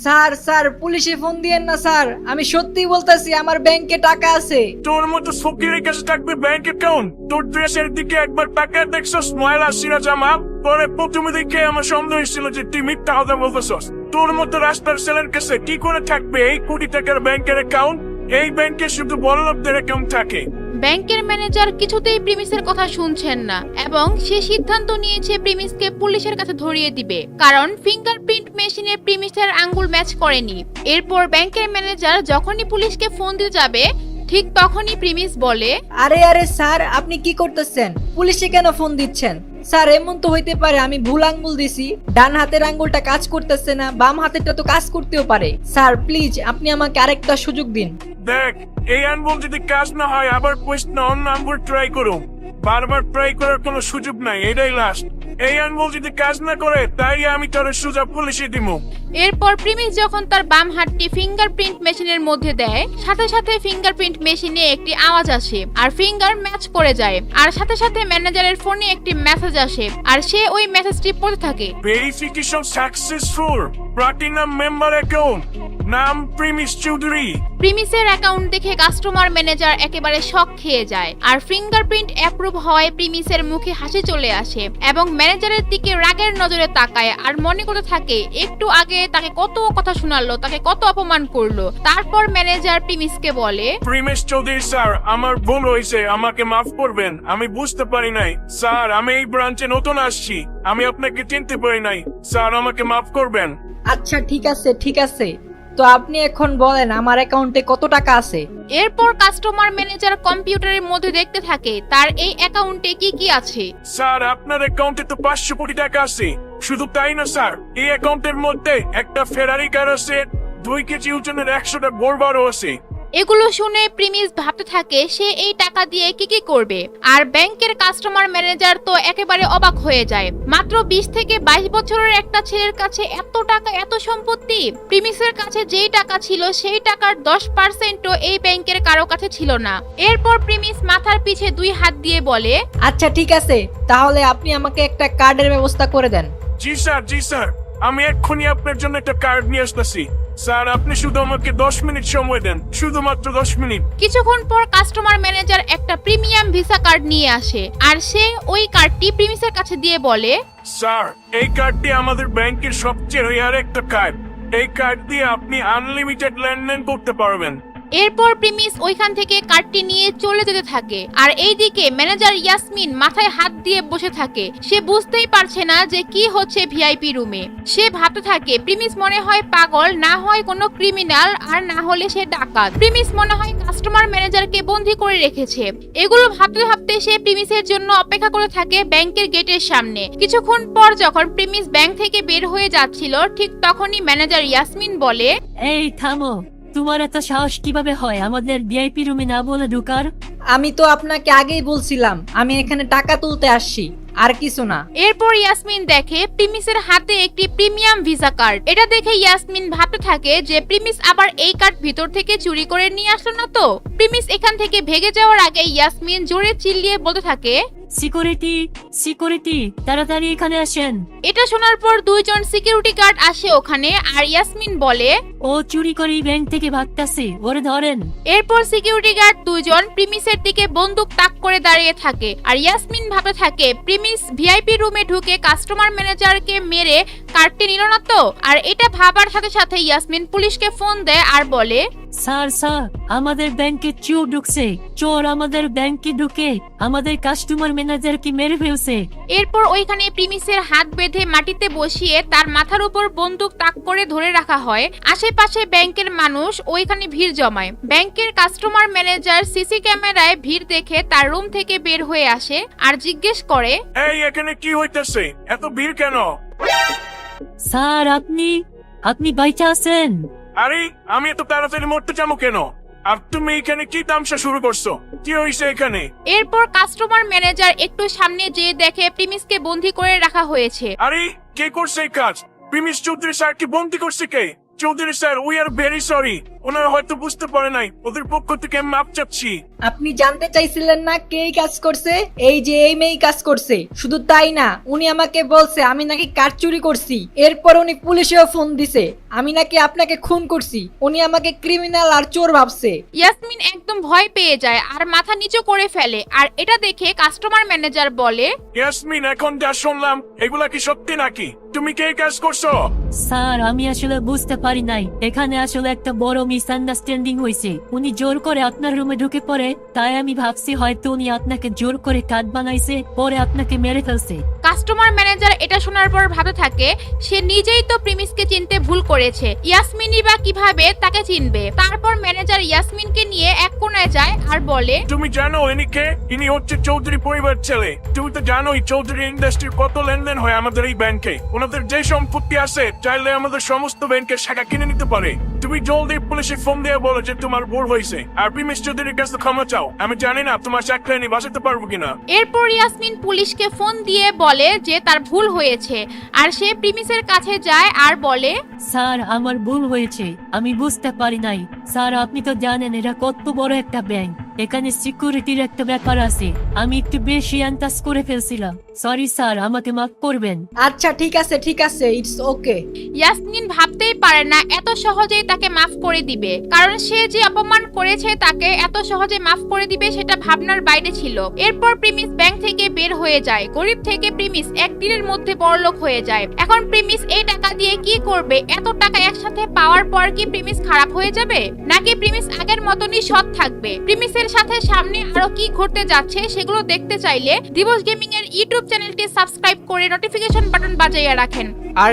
Sir sir পুলিশে phone দিয়েন না স্যার, আমি সত্যি বলতেছি আমার ব্যাংকে টাকা আছে। তোর মতো ফকিরের কাছে থাকবে ব্যাংক অ্যাকাউন্ট? তোর ড্রেসের দিকে একবার টাকা দেখছস ময়লা সিরা জামা পরে প্রথমে দেখে আমার সন্দেহ হয়েছিল যে তুই মিথ্যা কথা বলতেছস। তোর মতো রাস্তার ছেলের কাছে কি করে থাকবে এই কোটি টাকার ব্যাংকের অ্যাকাউন্ট? এই ব্যাংকে শুধু বড়লোকদের অ্যাকাউন্ট থাকে। ব্যাংকের ম্যানেজার কিছুতেই প্রিমিসের কথা শুনছেন না এবং সে সিদ্ধান্ত নিয়েছে প্রিমিসকে পুলিশের কাছে ধরিয়ে দিবে, কারণ ফিঙ্গারপ্রিন্ট মেশিনে প্রিমিসের আঙ্গুল ম্যাচ করেনি। এরপর ব্যাংকের ম্যানেজার যখনই পুলিশকে ফোন দিতে যাবে ঠিক তখনই প্রিমিস বলে, আরে আরে স্যার আপনি কি করতেছেন? পুলিশে কেন ফোন দিচ্ছেন? স্যার এমন তো হইতে পারে আমি ভুল আঙ্গুল দিছি, ডান হাতের আঙ্গুলটা কাজ করতেছে না, বাম হাতেরটা তো কাজ করতেও পারে। স্যার প্লিজ আপনি আমাকে আরেকটা সুযোগ দিন। দেখ, এই আঙ্গুল যদি কাজ না হয় আবার কোয়েশ্চন অন্য আঙ্গুল ট্রাই করো। বারবার ট্রাই করার কোনো সুযোগ নাই, এটাই লাস্ট। এই আঙ্গুল যদি কাজ না করে তাই আমি তোর সুযোগ পুলিশে দিব। এরপর প্রিমিস যখন তার বাম হাতটি ফিঙ্গারপ্রিন্ট মেশিনের মধ্যে দেয় সাথে সাথে ফিঙ্গারপ্রিন্ট মেশিনে একটি আওয়াজ আসে আর ফিঙ্গার ম্যাচ করে যায়, আর সাথে সাথে ম্যানেজারের ফোনে একটি মেসেজ আসে আর সে ওই মেসেজটি পড়তে থাকে। Verification successful, platinum member account, নাম প্রিমিস চৌধুরী। প্রিমিসের অ্যাকাউন্ট দেখে কাস্টমার ম্যানেজার একেবারে শক খেয়ে যায় আর ফিঙ্গারপ্রিন্ট অ্যাপ্রুভ হওয়ায় প্রিমিসের মুখে হাসি চলে আসে এবং ম্যানেজারের দিকে রাগের নজরে তাকায় আর মনে করতে থাকে একটু আগে তাকে কত কথা শোনালো, তাকে কত অপমান করলো। তারপর ম্যানেজার প্রিমিসকে বলে, প্রিমিস চৌধুরী স্যার, আমার ভুল হয়েছে, আমাকে মাফ করবেন। আমি বুঝতে পারি নাই স্যার, আমি এই ব্রাঞ্চে নতুন আসছি, আমি আপনাকে চিনতে পারি নাই স্যার, আমাকে মাফ করবেন। আচ্ছা ঠিক আছে ঠিক আছে, তো আপনি এখন বলেন আমার অ্যাকাউন্টে কত টাকা আছে? এরপর কাস্টমার ম্যানেজার কম্পিউটারের মধ্যে দেখতে থাকে তার এই অ্যাকাউন্টে কি কি আছে। স্যার আপনার অ্যাকাউন্টে তো 500 কোটি টাকা আছে। শুধু তাই না স্যার, এই অ্যাকাউন্টের মধ্যে একটা ফেরারি কার আছে, 2 কেজি ওজনের 100টা বোরবারও আছে। এগুলো শুনে প্রিমিস ভাবতে থাকে সে এই টাকা দিয়ে কি কি করবে, আর ব্যাংকের কাস্টমার ম্যানেজার তো একেবারে অবাক হয়ে যায়। মাত্র 20 থেকে 22 বছরের একটা ছেলের কাছে এত টাকা, এত সম্পত্তি। প্রিমিসের কাছে যেই টাকা ছিল সেই টাকার 10%ও এই ব্যাংকের কারো কাছে ছিল না। এরপর প্রিমিস মাথার পিছে 2 হাত দিয়ে বলে, আচ্ছা ঠিক আছে, তাহলে আপনি আমাকে একটা কার্ডের ব্যবস্থা করে দেন। জি স্যার, জি স্যার, আমি এক্ষুনি আপনার জন্য একটা কার্ড নিয়ে আসতেছি। স্যার আপনি শুধু আমাকে 10 মিনিট সময় দেন, শুধুমাত্র 10 মিনিট। কিছুক্ষণ পর কাস্টমার ম্যানেজার একটা প্রিমিয়াম ভিসা কার্ড নিয়ে আসে আর সে ওই কার্ডটি প্রিমিসের কাছে দিয়ে বলে, স্যার এই কার্ডটি আমাদের ব্যাংকের সবচেয়ে রেয়ার একটা কার্ড। এই কার্ড দিয়ে আপনি আনলিমিটেড লেনদেন করতে পারবেন। এরপর প্রিমিস ওইখান থেকে কার্ডটি নিয়ে চলে যেতে থাকে আর এইদিকে ম্যানেজার ইয়াসমিন মাথায় হাত দিয়ে বসে থাকে। সে বুঝতেই পারছে না যে কি হচ্ছে ভিআইপি রুমে। সে ভাবতে থাকে প্রিমিস মনে হয় পাগল, না হয় কোনো ক্রিমিনাল, আর না হলে সে ডাকাত। প্রিমিস মনে হয় কাস্টমার ম্যানেজারকে বন্দী করে রেখেছে। এগুলো ভাবতে ভাবতে সে প্রিমিসের জন্য অপেক্ষা করে থাকে ব্যাংকের গেটের সামনে। কিছুক্ষণ পর যখন প্রিমিস ব্যাংক থেকে বের হয়ে যাচ্ছিল ঠিক তখনই ম্যানেজার ইয়াসমিন বলে, এই থামো, তোমার এত সাহস কিভাবে হয় আমাদের ভিআইপি রুমে না বলে ঢোকার? আমি তো আপনাকে আগেই বলছিলাম আমি এখানে টাকা তুলতে আসছি, আর কিছু না। এরপর ইয়াসমিন দেখে প্রিমিসের হাতে একটি প্রিমিয়াম ভিসা কার্ড। এটা দেখে ইয়াসমিন ভাবতে থাকে যে প্রিমিস আবার এই কার্ড ভিতর থেকে চুরি করে নিয়ে আসলো না তো। প্রিমিস এখান থেকে ভেগে যাওয়ার আগে ইয়াসমিন জোরে চিল্লিয়ে বলতে থাকে, সিকিউরিটি, সিকিউরিটি, তাড়াতাড়ি এখানে আসেন। এটা শোনার পর 2 জন সিকিউরিটি গার্ড আসে ওখানে আর ইয়াসমিন বলে, ও চুরি করে ব্যাংক থেকে ভাগতাছে, ওরে ধরেন। এরপর সিকিউরিটি গার্ড 2 জন প্রিমিসের দিকে বন্দুক তাক করে দাঁড়িয়ে থাকে আর ইয়াসমিন ভাবতে থাকে প্রিমিস ভিআইপি রুমে ঢুকে কাস্টমার ম্যানেজারকে মেরে কার্ডটি নিল না তো। আর এটা ভাবার সাথে সাথে ইয়াসমিন পুলিশকে ফোন দেয় আর বলে, স্যার স্যার, আমাদের ব্যাংকে চোর ঢুকছে, চোর আমাদের ব্যাংকে ঢুকে আমাদের কাস্টমার ম্যানেজারকে মেরে ফেলছে। এরপর ওইখানে প্রিমিসের হাত বেঁধে মাটিতে বসিয়ে তার মাথার উপর বন্দুক তাক করে ধরে রাখা হয়। আশেপাশে ব্যাংকের মানুষ ওইখানে ভিড় জমায়। ব্যাংকের কাস্টমার ম্যানেজার সিসি ক্যামেরায় ভিড় দেখে তার রুম থেকে বের হয়ে আসে আর জিজ্ঞেস করে, এই এখানে কি হইতেছে, এত ভিড় কেন? স্যার আপনি বাইচা আছেন? আরে আমি এত তাড়াতাড়ি মরতে যাবো কেন? আর তুমি এখানে কি তামসা শুরু করছো? কি হয়েছে এখানে? এরপর কাস্টমার ম্যানেজার একটু সামনে যেয়ে দেখে প্রিমিসকে বন্দী করে রাখা হয়েছে। আরে কে করছে এই কাজ? প্রিমিস চৌধুরী স্যার কি বন্দি করছে কে? Chowdhury sir, we are very sorry. ওনারা হয়তো বুঝতে পারে নাই, ওদের পক্ষ থেকে আমি মাপ চাচ্ছি। আপনি জানতে চাইছিলেন না কে এই কাজ করছে? এই যে এই মেয়ে কাজ করছে। শুধু তাই না, উনি আমাকে বলছে আমি নাকি কার চুরি করছি। এরপর উনি পুলিশেও ফোন দিছে আমি নাকি আপনাকে খুন করছি। উনি আমাকে ক্রিমিনাল আর চোর ভাবছে। ইয়াসমিন একদম ভয় পেয়ে যায় আর মাথা নিচু করে ফেলে। আর এটা দেখে কাস্টমার ম্যানেজার বলে, ইয়াসমিন, এখন যা শুনলাম এগুলা কি সত্যি নাকি? তুমি কে কাজ করছো? স্যার আমি আসলে বুঝতে পারি নাই, এখানে আসলে একটা বড় মিসআন্ডারস্ট্যান্ডিং হয়েছে। উনি জোর করে আপনার রুমে ঢুকে পড়ে, তাই আমি ভাবছি হয়তো উনি আপনাকে জোর করে কাট বানাইছে, পরে আপনাকে মেরে ফেলছে। কাস্টমার ম্যানেজার এটা শোনার পর ভাবতে থাকে সে নিজেই তো প্রিমিসকে চিনতে ভুল করেছে, ইয়াসমিনই বা কিভাবে তাকে চিনবে। তারপর ম্যানেজার ইয়াসমিনকে নিয়ে এক কোণায় যায় আর বলে, তুমি জানো ইনি কে? ইনি হচ্ছে চৌধুরী পরিবার ছেলে। তুমি তো জানোই চৌধুরী ইন্ডাস্ট্রির কত লেনদেন হয় আমাদের এই ব্যাংকে। ওনাদের যে সম্পত্তি আছে চাইলে আমাদের সমস্ত ব্যাংকের শাখা কিনে নিতে পারে। তুমি জলদি পুলিশে ফোন দিয়ে বলো যে তোমার ভুল হয়েছে আর প্রিমিস চৌধুরীর কাছে ক্ষমা চাও। আমি জানি না তোমার চাকরি আমি বাঁচাতে পারবো কিনা। এরপর ইয়াসমিন পুলিশকে ফোন দিয়ে বলে যে তার ভুল হয়েছে আর সে প্রিমিসের কাছে যায় আর বলে, স্যার আমার ভুল হয়েছে, আমি বুঝতে পারি নাই। স্যার আপনি তো জানেন এটা কত বড় একটা ব্যাংক, এখানে সিকিউরিটির একটা ব্যাপার আছে। আমি একটু বেশি আন্দাজ করে ফেলছিলাম। সরি স্যার, আমাকে মাফ করবেন। আচ্ছা ঠিক আছে, ইটস ওকে। ইয়াসমিন ভাবতেই পারে না এত সহজেই তাকে মাফ করে দিবে, কারণ সে যে অপমান করেছে তাকে এত সহজে মাফ করে দিবে সেটা ভাবনার বাইরে ছিল। এরপর প্রিমিস ব্যাংক থেকে বের হয়ে যায়। গরিব থেকে প্রিমিস একদিনের মধ্যে বড়লোক হয়ে যায়। এখন প্রিমিস এই টাকা দিয়ে কি করবে? এত টাকা একসাথে পাওয়ার পর কি প্রিমিস খারাপ হয়ে যাবে, নাকি প্রিমিস আগের মতনই সৎ থাকবে? প্রিমিসের সাথে সামনে আরো কি ঘটতে যাচ্ছে সেগুলো দেখতে চাইলে দিবস গেমিং এর ইউটিউব চ্যানেলটি সাবস্ক্রাইব করে নোটিফিকেশন বাটন বাজাইয়া রাখেন। আর